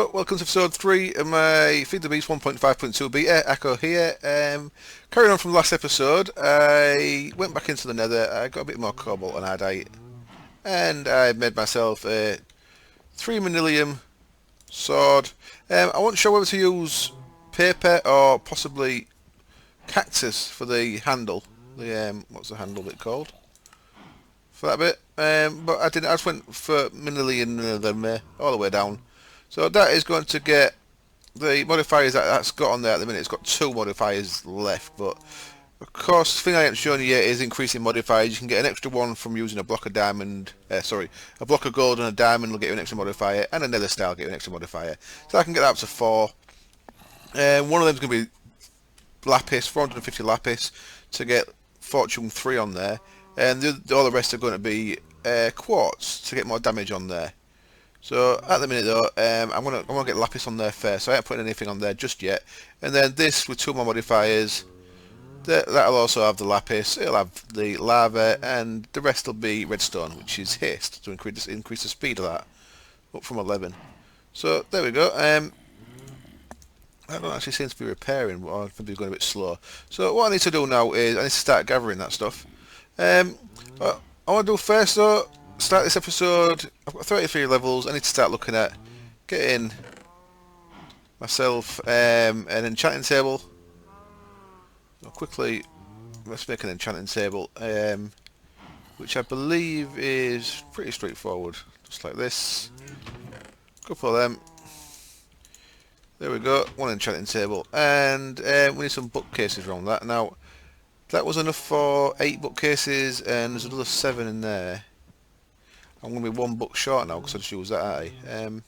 Hello, welcome to episode 3 of my Feed the Beast 1.5.2 beta. Echo here. Carrying on from the last episode, I went back into the nether, I got a bit more cobalt and adite, and I made myself a 3 manilium sword. I wasn't sure whether to use paper or possibly cactus for the handle. What's the handle bit called? For that bit. But I didn't. I just went for manilium all the way down. So that is going to get the modifiers that's got on there at the minute. It's got 2 modifiers left, but of course the thing I haven't shown you yet is increasing modifiers. You can get an extra one from using a block of diamond, a block of gold and a diamond will get you an extra modifier, and another style will get you an extra modifier. So I can get that up to 4. One of them is going to be lapis, 450 lapis to get fortune 3 on there, and all the rest are going to be quartz to get more damage on there. So at the minute though, I'm gonna get lapis on there first. So I haven't put anything on there just yet. And then this with 2 more modifiers, that'll also have the lapis. It'll have the lava, and the rest will be redstone, which is haste to increase the speed of that up from 11. So there we go. I don't actually seem to be repairing, or I think it's going a bit slow. So what I need to do now is I need to start gathering that stuff. What I want to do first though, start this episode. I've got 33 levels. I need to start looking at getting myself an enchanting table. I'll quickly, let's make an enchanting table, which I believe is pretty straightforward, just like this. Couple of them. There we go, 1 enchanting table, and we need some bookcases around that. Now, that was enough for 8 bookcases, and there's another 7 in there. I'm going to be 1 book short now because I just used that, aren't I? Is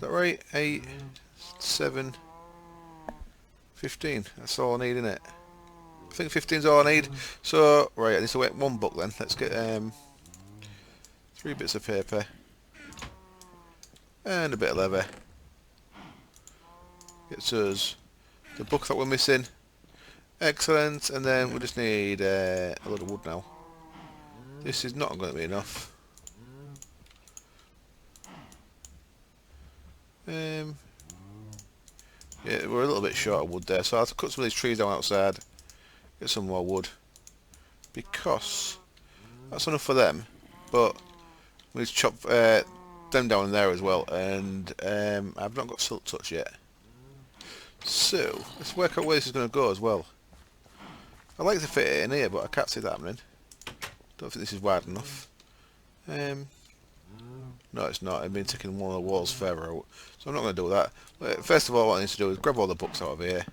that right? 8, 7, 15. That's all I need, isn't it? I think 15 is all I need. So, right, I need to wait 1 book then. Let's get 3 bits of paper and a bit of leather. Gets us the book that we're missing. Excellent, and then we just need a lot of wood now. This is not going to be enough. Yeah, we're a little bit short of wood there, so I'll have to cut some of these trees down outside, get some more wood, because that's enough for them, but we need to chop them down there as well, and I've not got silk touch yet. So, let's work out where this is going to go as well. I'd like to fit it in here, but I can't see that happening. Don't think this is wide enough. No, it's not. I've been taking one of the walls further out, so I'm not going to do that. But first of all, what I need to do is grab all the books out of here.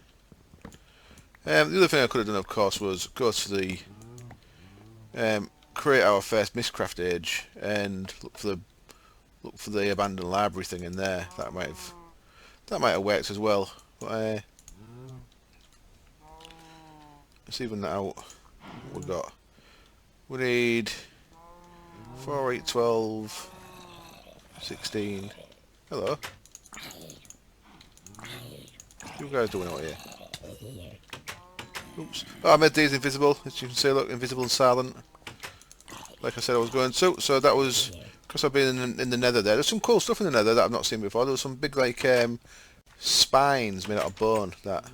The other thing I could have done, of course, was go to the create our first Mistcraft age and look for the abandoned library thing in there. That might have worked as well. But let's even that out. What we got? We need 4, 8, 12, 16. Hello. What are you guys doing out here? Oops. Oh, I made these invisible. As you can see, look, invisible and silent. Like I said I was going to. So that was because I've been in the nether there. There's some cool stuff in the nether that I've not seen before. There was some big, like, spines made out of bone that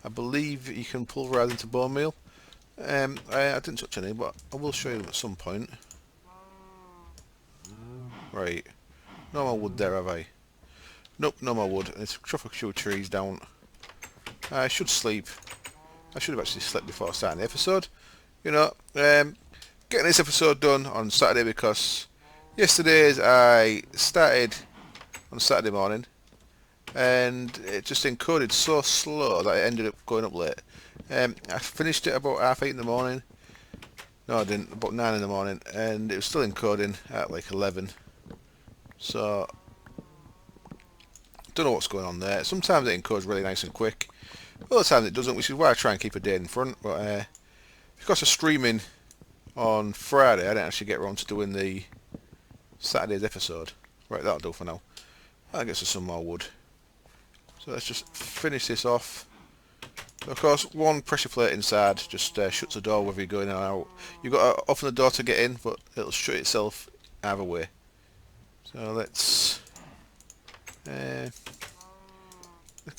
I believe you can pulverize into bone meal. I didn't touch any, but I will show you at some point. Right. No more wood there, have I? Nope, no more wood. Let's chop a few trees down. I should sleep. I should have actually slept before starting the episode. You know, getting this episode done on Saturday because yesterday's I started on Saturday morning and it just encoded so slow that it ended up going up late. I finished it about 8:30 in the morning. No, I didn't. About 9 in the morning, and it was still encoding at like 11. So, don't know what's going on there. Sometimes it encodes really nice and quick. Other times it doesn't, which is why I try and keep a day in front. But because of streaming on Friday, I didn't actually get around to doing the Saturday's episode. Right, that'll do for now. That gets us some more wood. So let's just finish this off. Of course, 1 pressure plate inside just shuts the door whether you're going in or out. You've got to open the door to get in, but it'll shut itself either way. So let's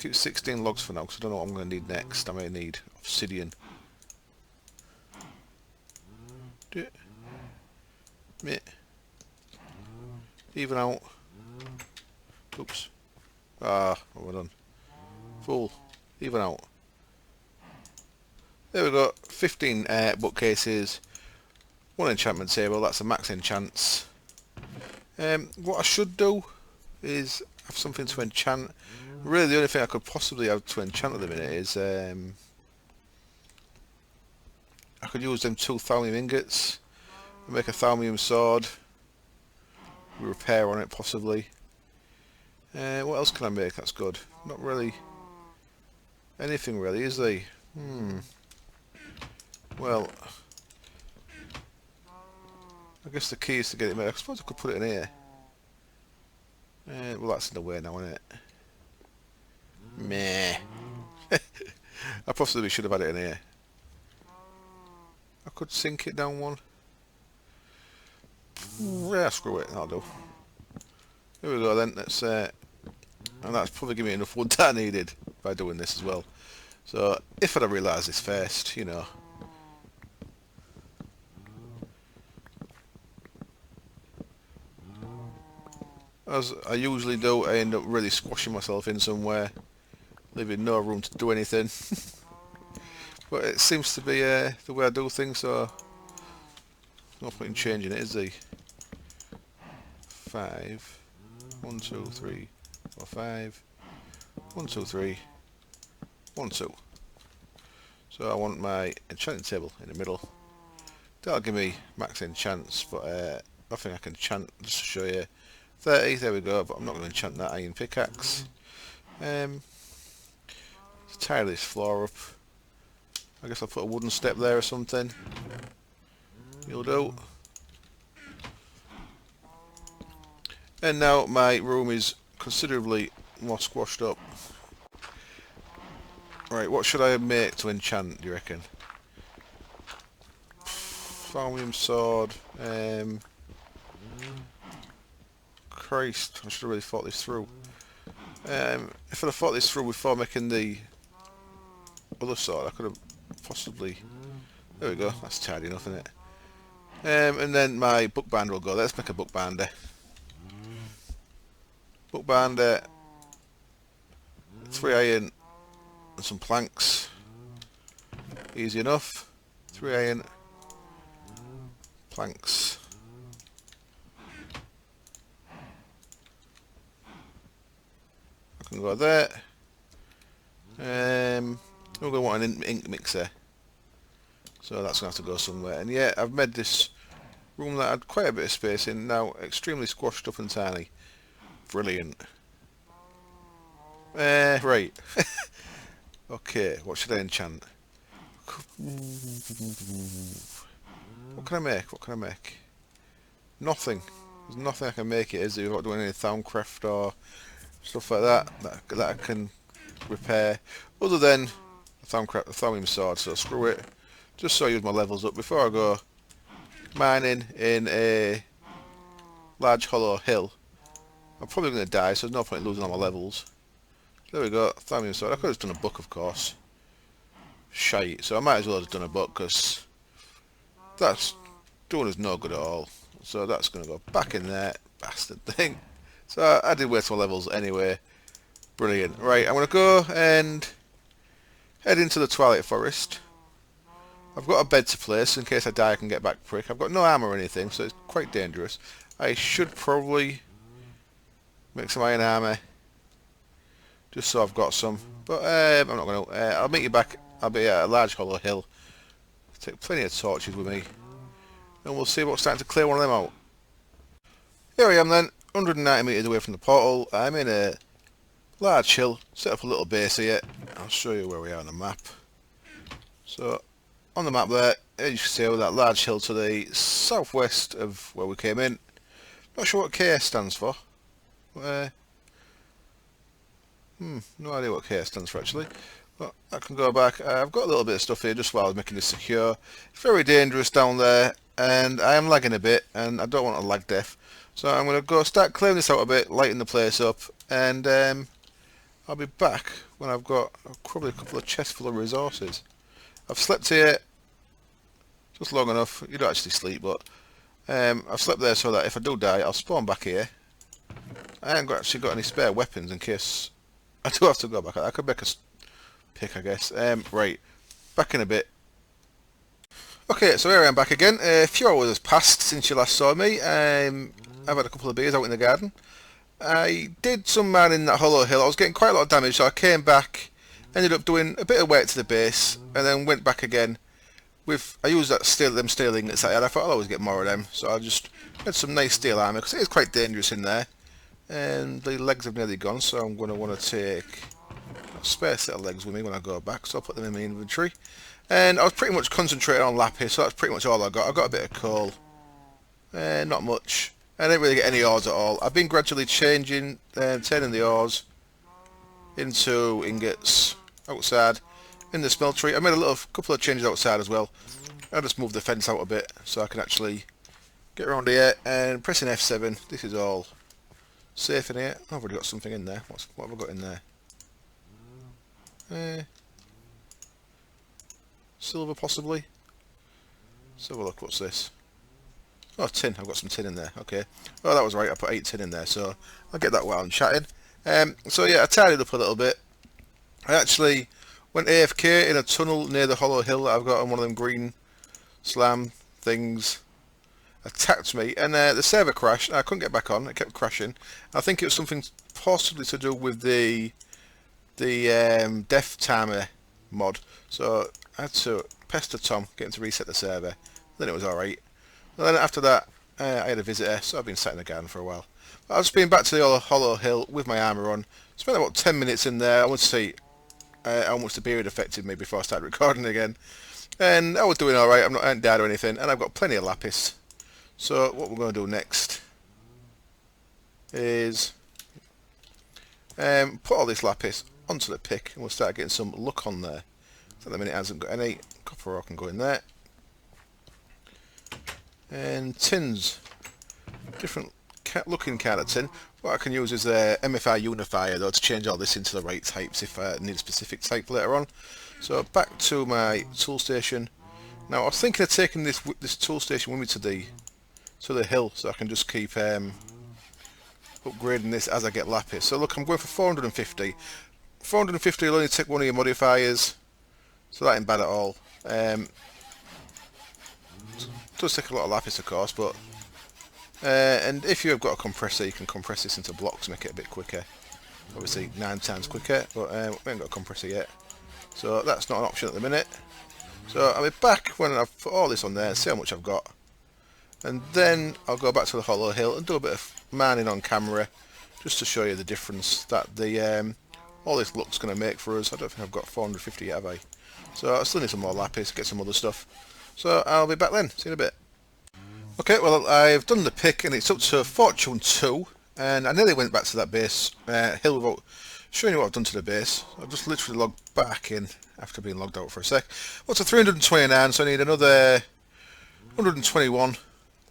keep 16 logs for now because I don't know what I'm going to need next. I may need obsidian. Even out. Oops. Ah, what have I done? Full. Even out. There we go. 15 bookcases. 1 enchantment table. That's a max enchants. What I should do is have something to enchant. Really, the only thing I could possibly have to enchant at the minute is I could use them 2 thalmium ingots and make a thalmium sword. Repair on it possibly. What else can I make? That's good. Not really anything really, is there? Well, I guess the key is to get it made. I suppose I could put it in here. Well, that's in the way now, isn't it? Meh. I possibly should have had it in here. I could sink it down one. Yeah, screw it. That'll do. Here we go then. Let's and that's probably giving me enough wood that I needed by doing this as well. So if I'd have realised this first, you know. As I usually do, I end up really squashing myself in somewhere, leaving no room to do anything. But it seems to be the way I do things, so no point in changing it, is there? 5. 1, 2, 3, 4, 5. 1, 2, 3. 1, 2. So I want my enchanting table in the middle. That'll give me max enchants, but nothing I can enchant, just to show you. 30, there we go, but I'm not going to enchant that iron pickaxe. Let's tie this floor up. I guess I'll put a wooden step there or something. You'll do. And now my room is considerably more squashed up. Right, what should I make to enchant, do you reckon? Thalmium sword. Christ, I should have really thought this through. If I'd have thought this through before making the other sword, I could have possibly... There we go, that's tidy enough, isn't it? And then my bookbinder will go. Let's make a bookbinder. Bookbinder, 3 iron and some planks. Easy enough. 3 iron, planks. I can go there. We're going to want an ink mixer. So that's going to have to go somewhere. And yeah, I've made this room that had quite a bit of space in, now extremely squashed up and tiny. Brilliant. Right. Okay, what should I enchant? What can I make? What can I make? Nothing. There's nothing I can make it, is there? Without doing any thaumcraft or stuff like that I can repair. Other than a thalmium sword, so screw it. Just so I use my levels up before I go mining in a large hollow hill. I'm probably going to die, so there's no point in losing all my levels. There we go, thalmium sword. I could have done a book, of course. Shite, so I might as well have done a book, because that's doing us no good at all. So that's going to go back in there, bastard thing. So I did waste my levels anyway. Brilliant. Right, I'm going to go and head into the Twilight Forest. I've got a bed to place, in case I die I can get back quick. I've got no armour or anything, so it's quite dangerous. I should probably make some iron armour, just so I've got some. But I'm not going to. I'll meet you back. I'll be at a large hollow hill. Take plenty of torches with me, and we'll see what's starting to clear one of them out. Here I am then, 190 metres away from the portal. I'm in a large hill. Set up a little base here. I'll show you where we are on the map. So on the map there, as you can see, with that large hill to the southwest of where we came in. Not sure what KS stands for. No idea what KS stands for actually. But I can go back. I've got a little bit of stuff here just while I was making this secure. It's very dangerous down there, and I am lagging a bit, and I don't want a lag death. So I'm going to go start clearing this out a bit, lighten the place up, and I'll be back when I've got probably a couple of chests full of resources. I've slept here just long enough. You don't actually sleep, but I've slept there so that if I do die, I'll spawn back here. I ain't actually got any spare weapons in case I do have to go back. I could make a pick, I guess. Right, back in a bit. Okay, so here I am back again. A few hours has passed since you last saw me. I've had a couple of beers out in the garden. I did some mining in that hollow hill. I was getting quite a lot of damage, so I came back, ended up doing a bit of work to the base, and then went back again. I used that steel ingots I had. I thought I'll always get more of them, so I just had some nice steel armor because it is quite dangerous in there. And the legs have nearly gone, so I'm going to want to take a spare set of legs with me when I go back, so I'll put them in my inventory. And I was pretty much concentrating on lapis, so that's pretty much all I got. I got a bit of coal, not much. I didn't really get any ores at all. I've been gradually turning the ores into ingots outside in the smeltery. I made couple of changes outside as well. I just moved the fence out a bit so I can actually get around here, and pressing F7. This is all safe in here. I've already got something in there. What have I got in there? Silver possibly. Let's have a look. What's this? Oh, tin. I've got some tin in there. Okay. Oh, that was right. I put 8 tin in there, so I'll get that while I'm chatting. So yeah, I tidied up a little bit. I actually went AFK in a tunnel near the hollow hill that I've got on one of them green slam things. Attacked me, and the server crashed. I couldn't get back on. It kept crashing. I think it was something possibly to do with the death timer mod. So I had to pester Tom, get him to reset the server. Then it was alright. And then after that, I had a visitor, so I've been sat in the garden for a while. But I've just been back to the hollow hill with my armour on. Spent about 10 minutes in there. I want to see how much the beer had affected me before I started recording again. And I was doing alright. I hadn't died or anything, and I've got plenty of lapis. So what we're going to do next is put all this lapis onto the pick, and we'll start getting some luck on there. So at the minute it hasn't got any. Copper ore can go in there. And tins, different looking kind of tin. What I can use is a MFI unifier though to change all this into the right types if I need a specific type later on. So back to my tool station. Now I was thinking of taking this tool station with me to the hill, so I can just keep upgrading this as I get lapis. So look, I'm going for 450. 450 will only take one of your modifiers, so that ain't bad at all. Does take a lot of lapis, of course, but and if you have got a compressor, you can compress this into blocks, make it a bit quicker. Obviously 9 times quicker, but we ain't got a compressor yet, so that's not an option at the minute. So I'll be back when I've put all this on there and see how much I've got. And then I'll go back to the hollow hill and do a bit of mining on camera, just to show you the difference that all this luck's going to make for us. I don't think I've got 450 yet, have I? So I still need some more lapis, get some other stuff. So I'll be back then, see you in a bit. Okay, well I've done the pick and it's up to Fortune 2, and I nearly went back to that base hill without showing you what I've done to the base. I've just literally logged back in after being logged out for a sec. Well, to 329, so I need another 121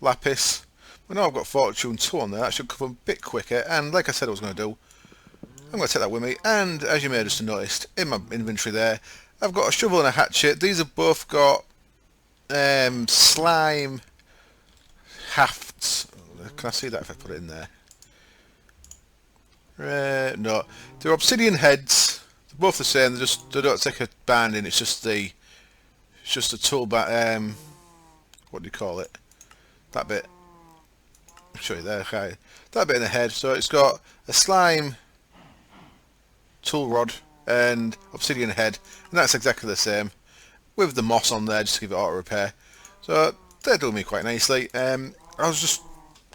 lapis. Well, now I've got Fortune 2 on there, that should come a bit quicker, and like I said I was going to do, I'm going to take that with me. And as you may have just noticed, in my inventory there, I've got a shovel and a hatchet. These have both got slime hafts. Can I see that if I put it in there? No, they're obsidian heads. They're both the same. They don't take a binding. It's just a tool. What do you call it? That bit. I'll show you there. Okay. That bit in the head. So it's got a slime tool rod and obsidian head, and that's exactly the same with the moss on there just to give it auto repair. So they're doing me quite nicely. I was just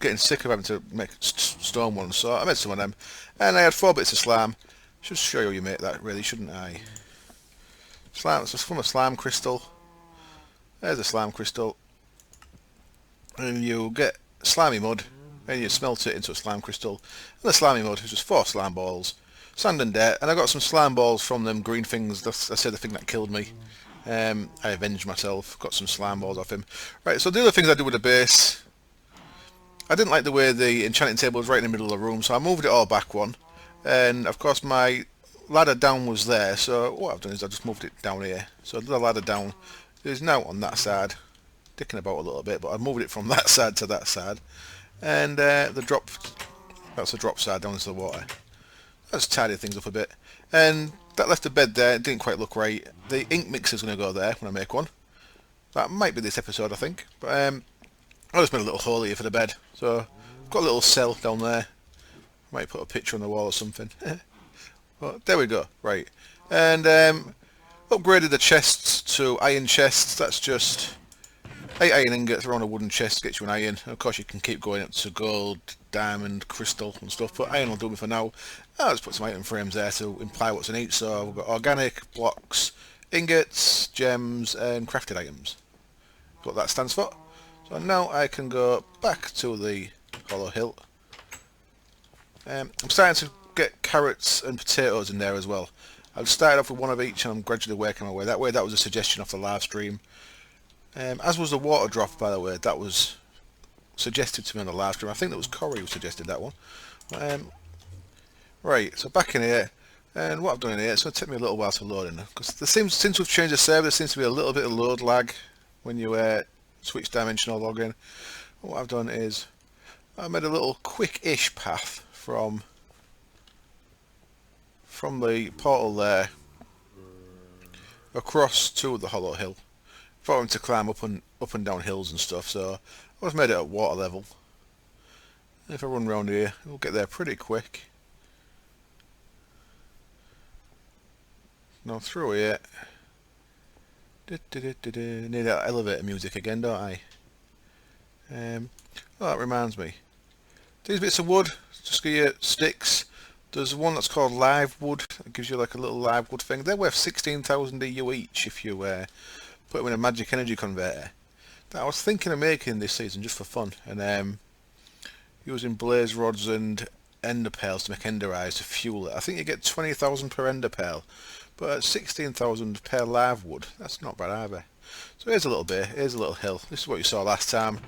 getting sick of having to make stone ones, so I made some of them, and I had 4 bits of slime. Should show you how you make that, really, shouldn't I? Slime. It's just from a slime crystal. There's a slime crystal, and you get slimy mud, and you smelt it into a slime crystal. And the slimy mud is just 4 slime balls, sand and dirt, and I got some slime balls from them green things. That's I said the thing that killed me. I avenged myself, got some slime balls off him. Right, so the other things I did with the base, I didn't like the way the enchanting table was right in the middle of the room, so I moved it all back one. And of course my ladder down was there, so what I've done is I just moved it down here. So the ladder down is now on that side, dicking about a little bit, but I moved it from that side to that side, and the drop, that's the drop side down into the water. That's tidied things up a bit, and that left the bed there. It didn't quite look right. The ink mixer's going to go there when I make one. That might be this episode, I think, but I just made a little hole here for the bed, so I've got a little cell down there. Might put a picture on the wall or something. Well, there we go, right. And upgraded the chests to iron chests. That's just 8 iron ingots around a wooden chest, gets you an iron. And of course you can keep going up to gold, diamond, crystal and stuff, but iron will do me for now. I'll just put some item frames there to imply what's in each. So we've got organic, blocks, ingots, gems and crafted items. That's what that stands for. So now I can go back to the hollow hill. I'm starting to get carrots and potatoes in there as well. I've started off with one of each and I'm gradually working my way that way. That was a suggestion off the live stream. As was the water drop, by the way. That was suggested to me on the live stream. I think that was Corey who suggested that one. Right, so back in here. And what I've done in here, it's going to take me a little while to load in. Because since we've changed the server, there seems to be a little bit of load lag when you switch dimension or log in. What I've done is I made a little quick-ish path from the portal there across to the hollow hill for him to climb up and down hills and stuff. So I've made it at water level. If I run around here, we'll get there pretty quick. Now through here, need that elevator music again, don't I? Oh, that reminds me. These bits of wood, just give you sticks. There's one that's called live wood. It gives you like a little live wood thing. They're worth 16,000 EU each if you put them in a magic energy converter. That I was thinking of making this season just for fun, and using blaze rods and ender pearls to make ender eyes to fuel it. I think you get 20,000 per ender pearl, but at 16,000 per live wood, that's not bad either. So here's a little bit. Here's a little hill. This is what you saw last time.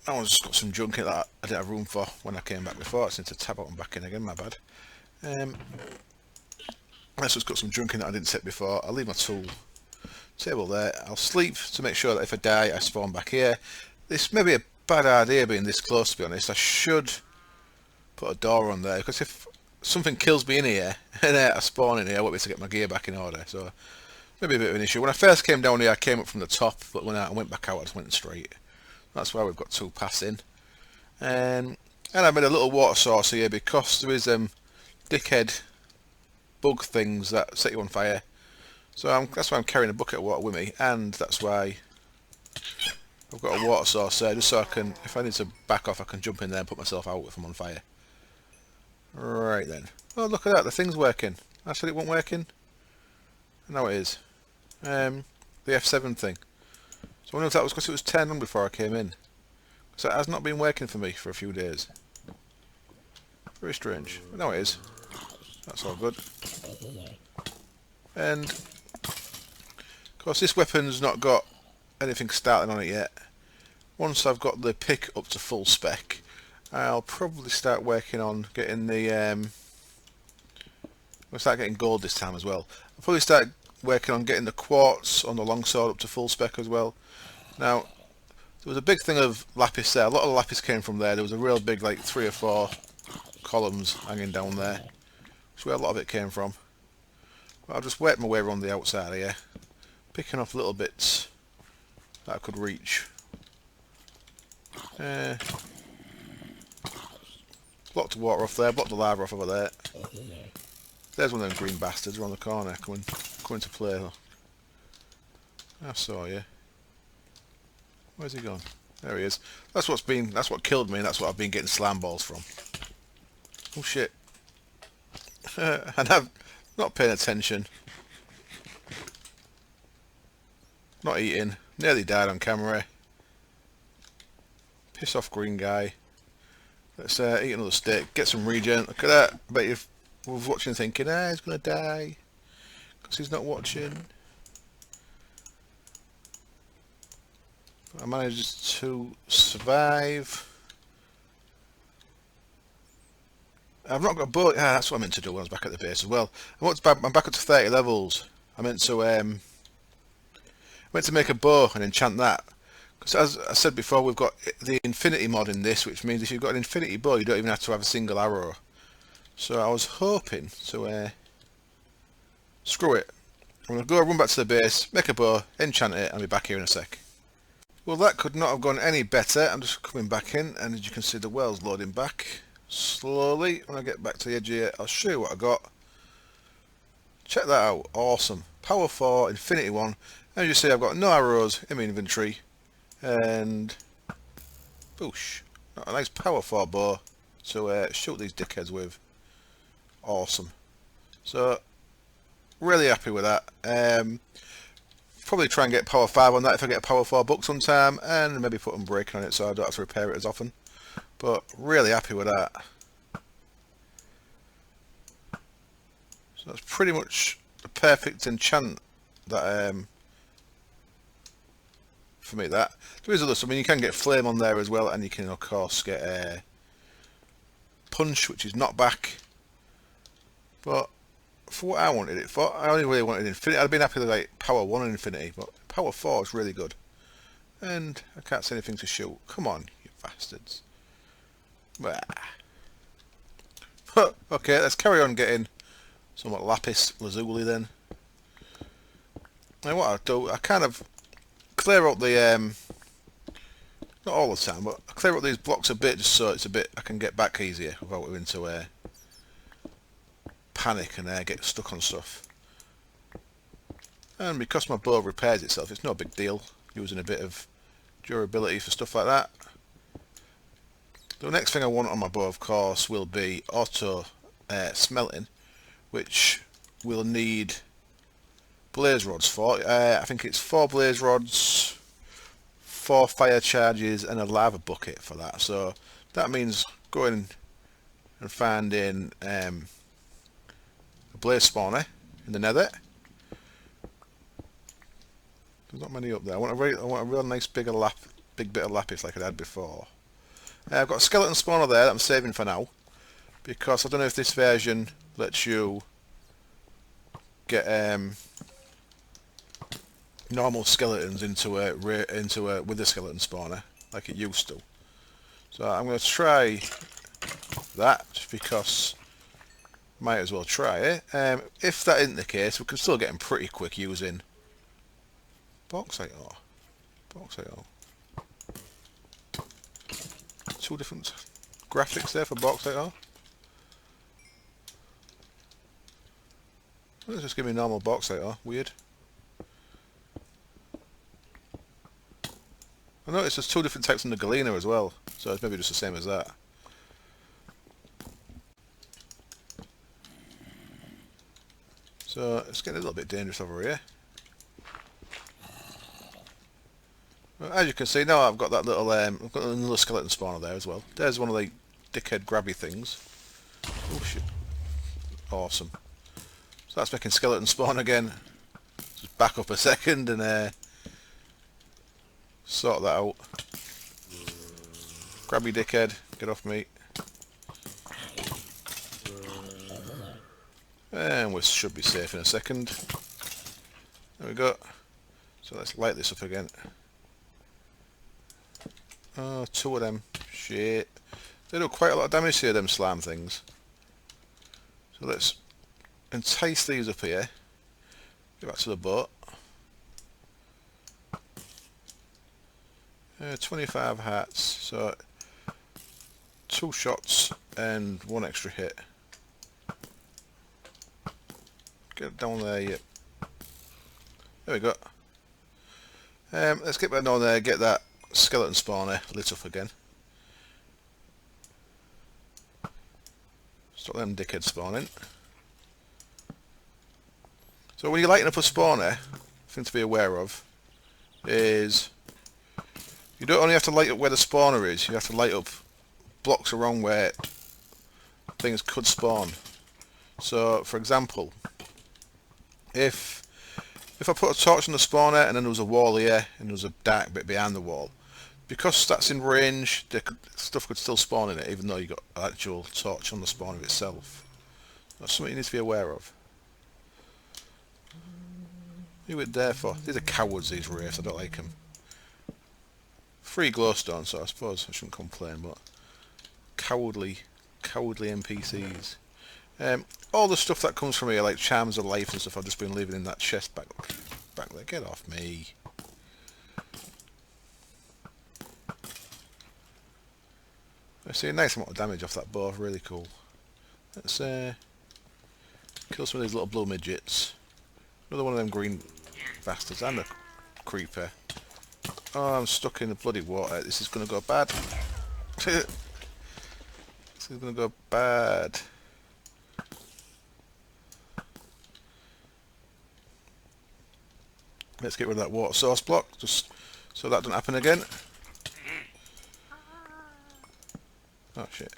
I just got some junk in that I didn't have room for when I came back before. It's into tab out and back in again, my bad. Let's just got some junk in that I didn't set before. I'll leave my tool table there. I'll sleep to make sure that if I die I spawn back here. This may be a bad idea being this close, to be honest. I should put a door on there, because if something kills me in here and I spawn in here, I won't be able to get my gear back in order. So maybe a bit of an issue. When I first came down here I came up from the top, but when I went back out I just went straight. That's why we've got 2 paths in. And I made a little water source here because there is dickhead bug things that set you on fire. So that's why I'm carrying a bucket of water with me, and that's why I've got a water source there, just so I can, if I need to back off, I can jump in there and put myself out if I'm on fire. Right then. Oh, look at that, the thing's working. I said it wasn't working. Now it is. The F7 thing. So I wonder if that was because it was turned on before I came in. So it has not been working for me for a few days. Very strange. But now it is. That's all good. And of course this weapon's not got anything starting on it yet. Once I've got the pick up to full spec, I'll probably start working on getting the I'll start getting gold this time as well. I'll probably start working on getting the quartz on the longsword up to full spec as well. Now, there was a big thing of lapis there. A lot of the lapis came from there. There was a real big, like 3 or 4 columns hanging down there. That's where a lot of it came from. But I'll just work my way around the outside here, picking off little bits that I could reach. Blocked the water off there, blocked the lava off over there. There's one of them green bastards around the corner coming to play. I saw you. Where's he gone? There he is. That's what killed me, and that's what I've been getting slam balls from. Oh shit. And I'm not paying attention. Not eating. Nearly died on camera. Piss off green guy. Let's eat another steak. Get some regen. Look at that. I bet you're watching thinking, he's gonna die. Because he's not watching. I managed to survive. I've not got a bow. Yeah, that's what I meant to do when I was back at the base as well. I'm back up to 30 levels. I meant to make a bow and enchant that. Because as I said before, we've got the infinity mod in this, which means if you've got an infinity bow, you don't even have to have a single arrow. So I was hoping to screw it. I'm going to go run back to the base, make a bow, enchant it, and be back here in a sec. Well, that could not have gone any better. I'm just coming back in, and as you can see, the well's loading back slowly. When I get back to the edge here, I'll show you what I got. Check that out. Awesome. Power 4, Infinity 1. As you see, I've got no arrows in my inventory. And boosh. Got a nice Power 4 bow to shoot these dickheads with. Awesome. So, really happy with that. Probably try and get Power 5 on that if I get a Power 4 book sometime, and maybe put Unbreaking on it so I don't have to repair it as often. But really happy with that. So that's pretty much the perfect enchant that for me. That there is other stuff. I mean, you can get Flame on there as well, and you can of course get Punch, which is not back. But for what I wanted it for, I only really wanted Infinity. I'd been happy with like Power 1 and Infinity, but Power 4 is really good. And I can't see anything to shoot. Come on, you bastards. Okay, let's carry on getting somewhat lapis lazuli then. Now what I do, I kind of clear out the not all the time, but I clear out these blocks a bit just so it's a bit I can get back easier without having to panic and get stuck on stuff. And because my bow repairs itself, it's no big deal using a bit of durability for stuff like that. The next thing I want on my bow, of course, will be auto smelting, which we'll need blaze rods for. I think it's 4 blaze rods, 4 fire charges, and a lava bucket for that. So that means going and finding a blaze spawner in the nether. There's not many up there. I want a real nice big bit of lapis like I had before. I've got a skeleton spawner there that I'm saving for now, because I don't know if this version lets you get normal skeletons into a with a skeleton spawner like it used to. So I'm going to try that because might as well try it. If that isn't the case, we can still get them pretty quick using bauxite ore. Bauxite ore. 2 different graphics there for bauxite ore. Let's just give me normal bauxite ore. Weird. I noticed there's 2 different types in the galena as well, so it's maybe just the same as that. So it's getting a little bit dangerous over here. Well, as you can see now, I've got that little I've got another skeleton spawner there as well. There's one of the dickhead grabby things. Oh shit! Awesome. So that's making skeleton spawn again. Just back up a second and sort that out. Grabby dickhead, get off me. And we should be safe in a second. There we go. So let's light this up again. Oh, 2 of them. Shit. They do quite a lot of damage here, them slime things. So let's entice these up here. Get back to the boat. 25 hearts. So 2 shots and 1 extra hit. Get down there, yep. There we go. Let's get back down there, get that skeleton spawner lit up again. Stop them dickheads spawning. So when you're lighting up a spawner, thing to be aware of is you don't only have to light up where the spawner is, you have to light up blocks around where things could spawn. So for example, if I put a torch on the spawner and then there was a wall here and there was a dark bit behind the wall, because that's in range, stuff could still spawn in it, even though you got an actual torch on the spawn of itself. That's something you need to be aware of. Who it there for? These are cowards, these wraiths. I don't like them. Free glowstone, so I suppose I shouldn't complain, but cowardly NPCs. All the stuff that comes from here, like charms of life and stuff, I've just been leaving in that chest back there. Get off me. I see a nice amount of damage off that bow, really cool. Let's kill some of these little blue midgets. Another one of them green bastards, and a creeper. Oh, I'm stuck in the bloody water. This is going to go bad. This is going to go bad. Let's get rid of that water source block, just so that doesn't happen again. Oh shit.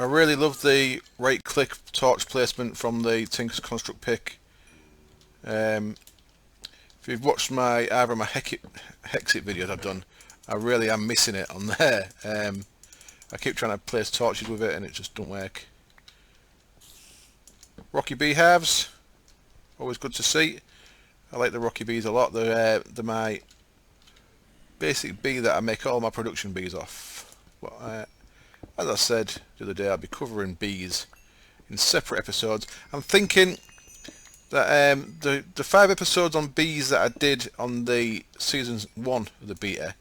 I really love the right click torch placement from the Tinker's Construct pick. If you've watched either my Hexit videos I've done, I really am missing it on there. I keep trying to place torches with it and it just don't work. Rocky beehives, always good to see. I like the rocky bees a lot. They're my basic bee that I make all my production bees off. But as I said the other day, I'll be covering bees in separate episodes. I'm thinking that the 5 episodes on bees that I did on the season 1 of the beta,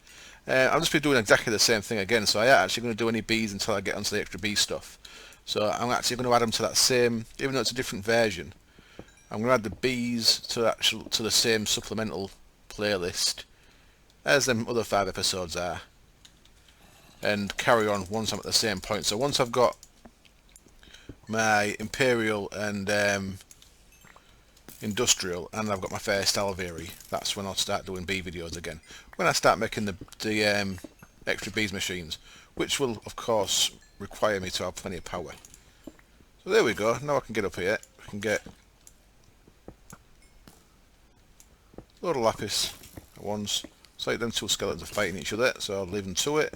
I'll just be doing exactly the same thing again. So I ain't actually going to do any bees until I get onto the extra bee stuff. So I'm actually going to add them to that same, even though it's a different version, I'm going to add the bees to the same supplemental playlist as them other 5 episodes are, and carry on once I'm at the same point. So once I've got my Imperial and Industrial, and I've got my first Alviri, that's when I'll start doing bee videos again. When I start making the extra bees machines, which will of course require me to have plenty of power. So there we go. Now I can get up here. I can get a load of lapis at once. It's like them 2 skeletons are fighting each other, so I'll leave them to it.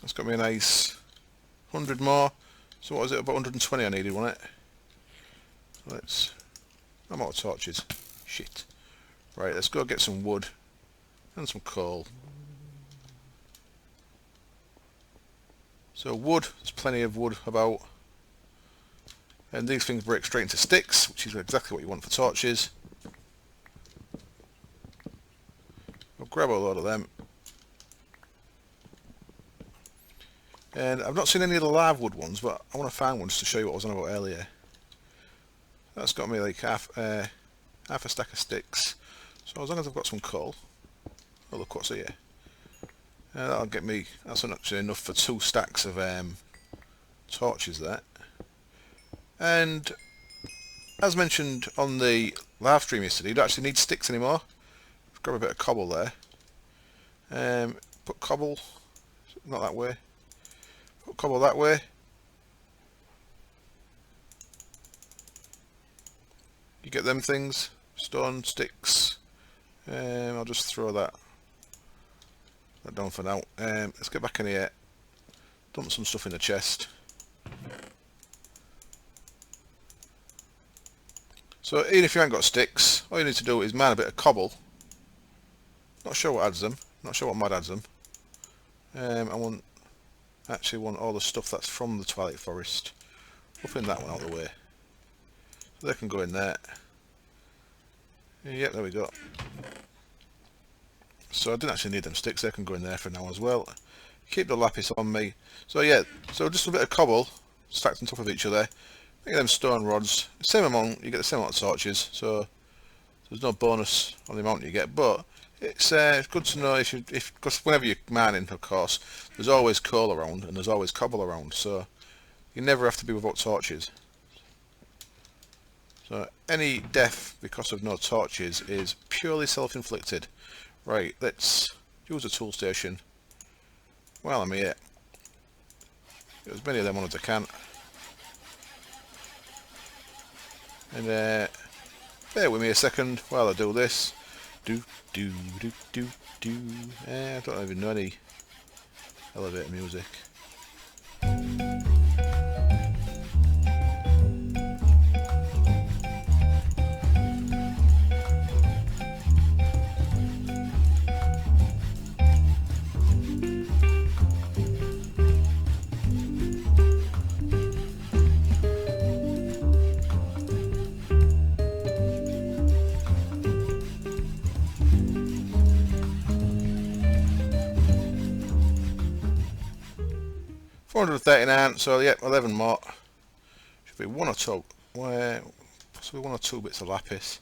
That's got me a nice 100 more. So what was it, about 120 I needed, wasn't it? I'm out of torches. Shit. Right, let's go get some wood and some coal. So wood, there's plenty of wood about. And these things break straight into sticks, which is exactly what you want for torches. I'll grab a load of them. And I've not seen any of the live wood ones, but I want to find ones to show you what I was on about earlier. That's got me like half a stack of sticks. So as long as I've got some coal, oh look what's here. That'll get me, that's actually enough for 2 stacks of torches there. And as mentioned on the live stream yesterday, you don't actually need sticks anymore. Grab a bit of cobble there. Put cobble, not that way. Put cobble that way. You get them things, stone, sticks. I'll just throw that down for now. Let's get back in here. Dump some stuff in the chest. So even if you haven't got sticks, all you need to do is mine a bit of cobble. Not sure what adds them. Not sure what mod adds them. I actually want all the stuff that's from the Twilight Forest up in that one out of the way. So they can go in there. Yep, there we go. So I didn't actually need them sticks. They can go in there for now as well. Keep the lapis on me. So yeah, so just a bit of cobble stacked on top of each other. Get them stone rods. Same amount. You get the same amount of torches. So there's no bonus on the amount you get, but it's good to know because whenever you're mining, of course, there's always coal around and there's always cobble around, so you never have to be without torches. So any death because of no torches is purely self-inflicted. Right, let's use a tool station while I'm here. Get as many of them on as I can. And bear with me a second while I do this. Do do do do do. I don't even know any elevator music. 439, so yeah, 11 more. Should be one or two, possibly one or two bits of lapis.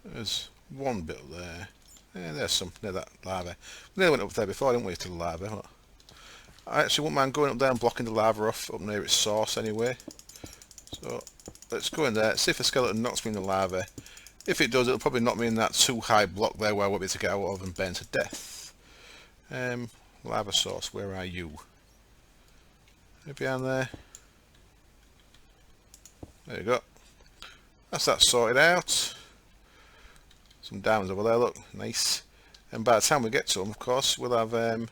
There's one bit up there. Yeah, there's some near that lava. We nearly went up there before, didn't we, to the lava? I actually wouldn't mind going up there and blocking the lava off up near its source anyway. So let's go in there, see if the skeleton knocks me in the lava. If it does, it'll probably knock me in that too high block there where I won't be able to get out of and burn to death. Lava source, where are you? Are you behind there? There you go. That's that sorted out. Some diamonds over there, look, nice. And by the time we get to them, of course, we'll have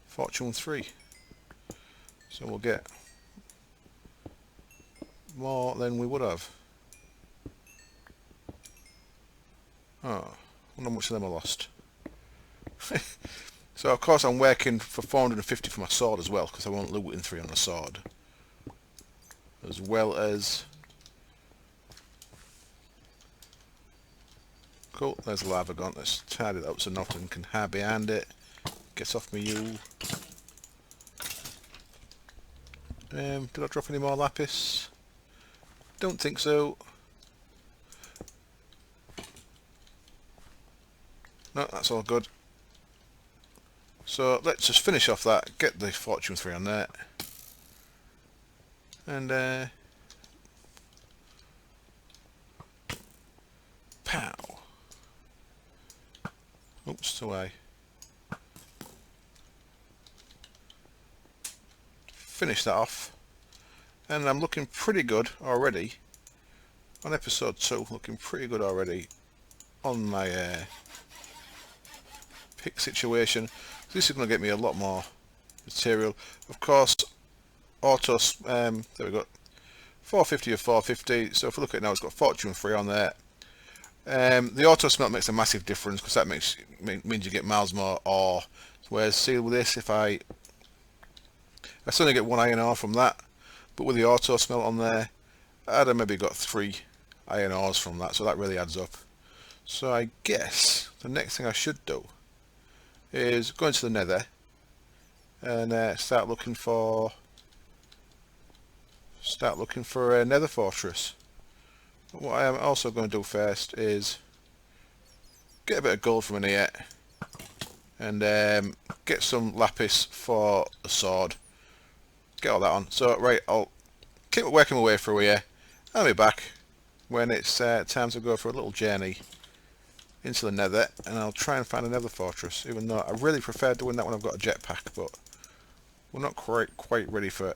Fortune 3. So we'll get more than we would have. Oh, I wonder how much of them I lost. So of course I'm working for 450 for my sword as well, because I want looting 3 on the sword. As well as... Cool, there's the lava gone. Let's tidy that up so nothing can hide behind it. Get off me, you. Did I drop any more lapis? Don't think so. No, that's all good. So let's just finish off that, get the Fortune 3 on there. And pow. Oops, so I finish that off. And I'm looking pretty good already. On episode 2, looking pretty good already on my pick situation. This is going to get me a lot more material. Of course, autos, there we go, 450 or 450. So if we look at it now, it's got Fortune 3 on there. The auto smelt makes a massive difference because that means you get miles more ore. Whereas see with this, if I still only get 1 iron ore from that, but with the auto smelt on there, I'd have maybe got 3 iron ores from that, so that really adds up. So I guess the next thing I should do is go into the nether and start looking for a nether fortress. But what I am also going to do first is get a bit of gold from in here and get some lapis for a sword. Get all that on. So right, I'll keep working my way through here. I'll be back when it's time to go for a little journey into the nether, and I'll try and find a nether fortress, even though I really prefer doing that when I've got a jetpack, but we're not quite ready for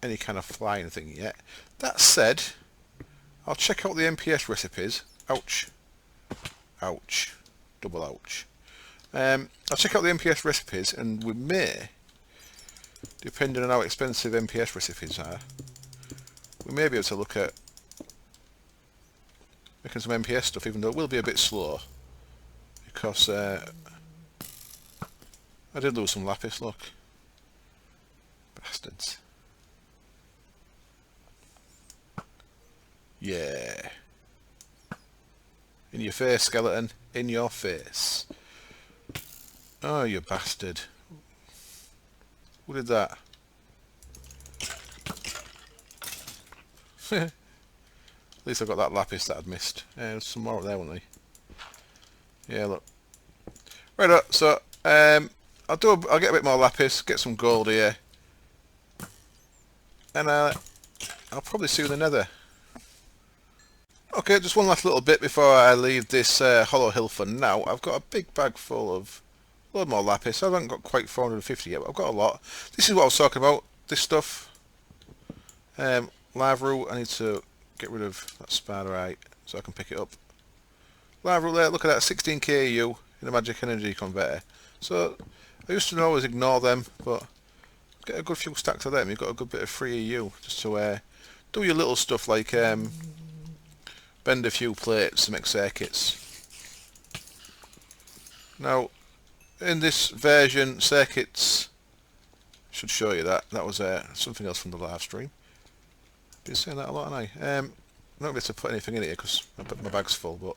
any kind of flying thing yet. That said, I'll check out the MPS recipes. Ouch. Ouch. Double ouch. I'll check out the MPS recipes, and we may, depending on how expensive MPS recipes are, we may be able to look at making some MPS stuff, even though it will be a bit slow. Because I did lose some lapis, look. Bastards. Yeah. In your face, skeleton. In your face. Oh, you bastard. Who did that? At least I got that lapis that I'd missed. There's some more up there, wasn't there? Yeah, look. Right up, so I'll get a bit more lapis, get some gold here, and I'll probably see you in the nether. Okay, just one last little bit before I leave this hollow hill for now. I've got a big bag full of a load more lapis. I haven't got quite 450 yet, but I've got a lot. This is what I was talking about, this stuff. Lava root, I need to get rid of that spatterite so I can pick it up. Lava up there, look at that, 16 KU in a magic energy converter. So I used to always ignore them, but get a good few stacks of them, you've got a good bit of free EU just to do your little stuff like bend a few plates to make circuits. Now, in this version, circuits should show you that. That was something else from the live stream. Been saying that a lot, haven't I? I'm not going to put anything in here because my bag's full, but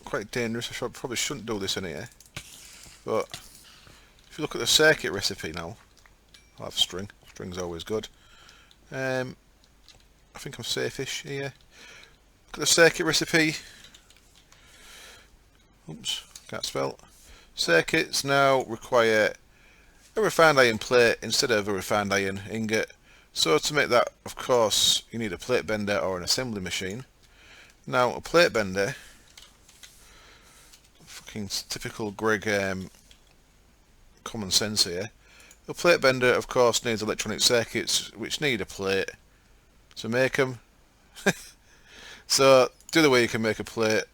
quite dangerous. I probably shouldn't do this in here. But if you look at the circuit recipe now, I'll have string. String's always good. I think I'm safe-ish here. Look at the circuit recipe. Oops, can't spell. Circuits now require a refined iron plate instead of a refined iron ingot. So to make that, of course, you need a plate bender or an assembly machine. Now, a plate bender, fucking typical Greg common sense here. A plate bender, of course, needs electronic circuits which need a plate to make them. So, the other way you can make a plate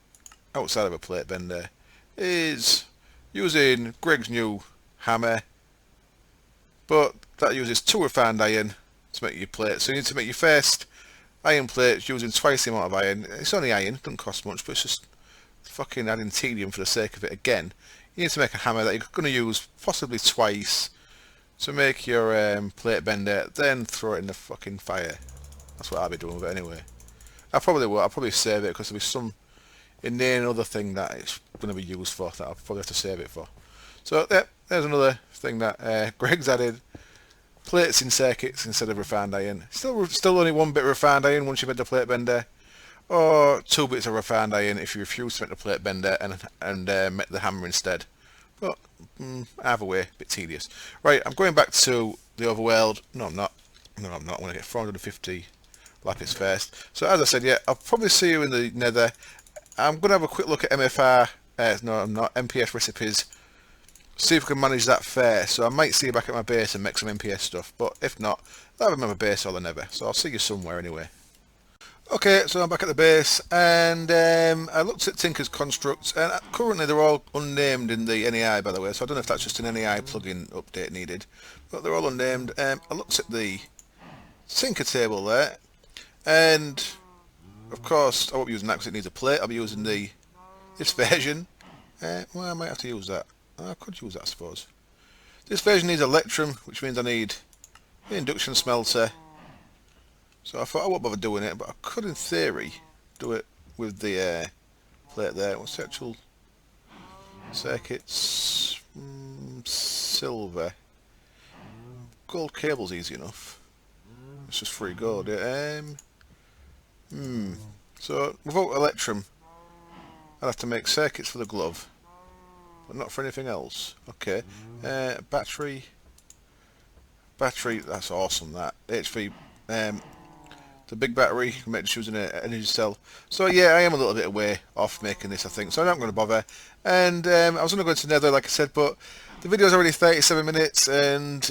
outside of a plate bender is using Greg's new hammer, but that uses 2 refined iron to make your plate. So you need to make your first iron plates using twice the amount of iron. It's only iron, it doesn't cost much, but it's just fucking adding tedium for the sake of it again. You need to make a hammer that you're going to use possibly twice to make your plate bender, then throw it in the fucking fire. That's what I'll be doing with it anyway. I probably will. I'll probably save it because there'll be some inane other thing that it's going to be used for that I'll probably have to save it for. So yeah, there's another thing that Greg's added. Plates in circuits instead of refined iron. Still only 1 bit of refined iron once you've made the plate bender, or 2 bits of refined iron if you refuse to make the plate bender and make the hammer instead. But either way, a bit tedious. Right, I'm going back to the overworld. No, I'm not. No, I'm not. I'm going to get 450 lapis first. So as I said, yeah, I'll probably see you in the nether. I'm going to have a quick look at MFR. No, I'm not. MPS recipes. See if we can manage that first. So I might see you back at my base and make some MPS stuff. But if not, I'll have my base or the nether. So I'll see you somewhere anyway. Okay, so I'm back at the base, and I looked at Tinker's constructs, and currently they're all unnamed in the NEI, by the way, so I don't know if that's just an NEI plugin update needed, but they're all unnamed. I looked at the Tinker table there, and of course I won't be using that because it needs a plate. I'll be using this version. Well, I might have to use that. I could use that, I suppose. This version needs Electrum, which means I need the induction smelter. So I thought I won't bother doing it, but I could, in theory, do it with the plate there. What's the actual circuits? Silver. Gold cable's easy enough. It's just free gold. Yeah. So without Electrum, I'd have to make circuits for the glove, but not for anything else. Okay. Battery. That's awesome. That HV. The big battery, you make just using an energy cell. So yeah, I am a little bit away off making this, I think, so I'm not going to bother. And I was going to go into Nether, like I said, but the video's already 37 minutes, and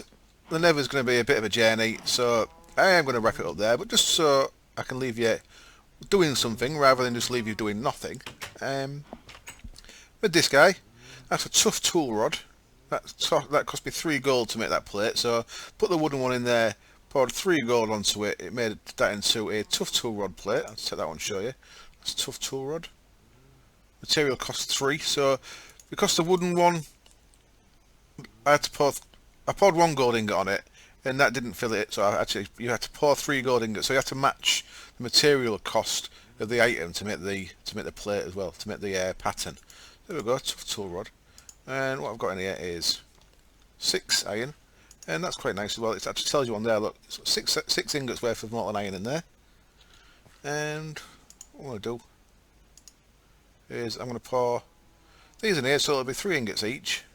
the Nether's going to be a bit of a journey, so I am going to wrap it up there. But just so I can leave you doing something, rather than just leave you doing nothing, with this guy, that's a tough tool rod. That cost me 3 gold to make that plate, so put the wooden one in there. Poured 3 gold onto it. It made that into a tough tool rod plate. I'll take that one and show you. That's a tough tool rod. Material cost 3. So because the wooden one, I poured 1 gold ingot on it, and that didn't fill it. So you had to pour 3 gold ingots. So you had to match the material cost of the item to make the plate as well, to make the pattern. There we go. Tough tool rod. And what I've got in here is 6 iron. And that's quite nice as well. It actually tells you on there, look, six ingots worth of molten iron in there. And what I'm going to do is I'm going to pour these in here, so it'll be 3 ingots each.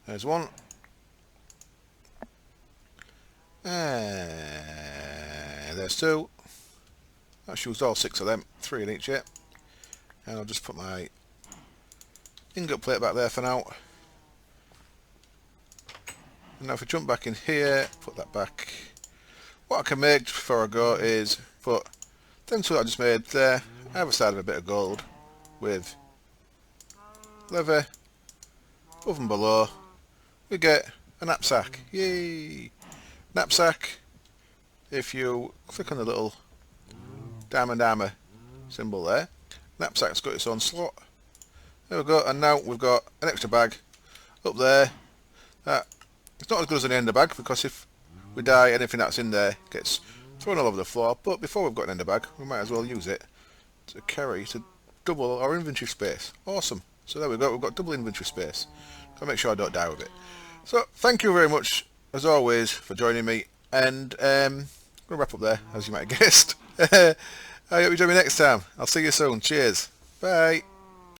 There's 1. And there's 2. That's used all 6 of them, 3 in each, yeah. And I'll just put my ingot plate back there for now. And now if we jump back in here, put that back. What I can make before I go is put them two that I just made there, either side of a bit of gold, with leather above and below. We get a knapsack. Yay! Knapsack. If you click on the little diamond armour symbol there, knapsack's got its own slot. There we go, and now we've got an extra bag up there. That it's not as good as an ender bag, because if we die, anything that's in there gets thrown all over the floor. But before we've got an ender bag, we might as well use it to carry to double our inventory space. Awesome. So there we go, we've got double inventory space. Gotta make sure I don't die with it. So thank you very much, as always, for joining me, and I'm going to wrap up there, as you might have guessed. I hope you join me next time. I'll see you soon. Cheers. Bye.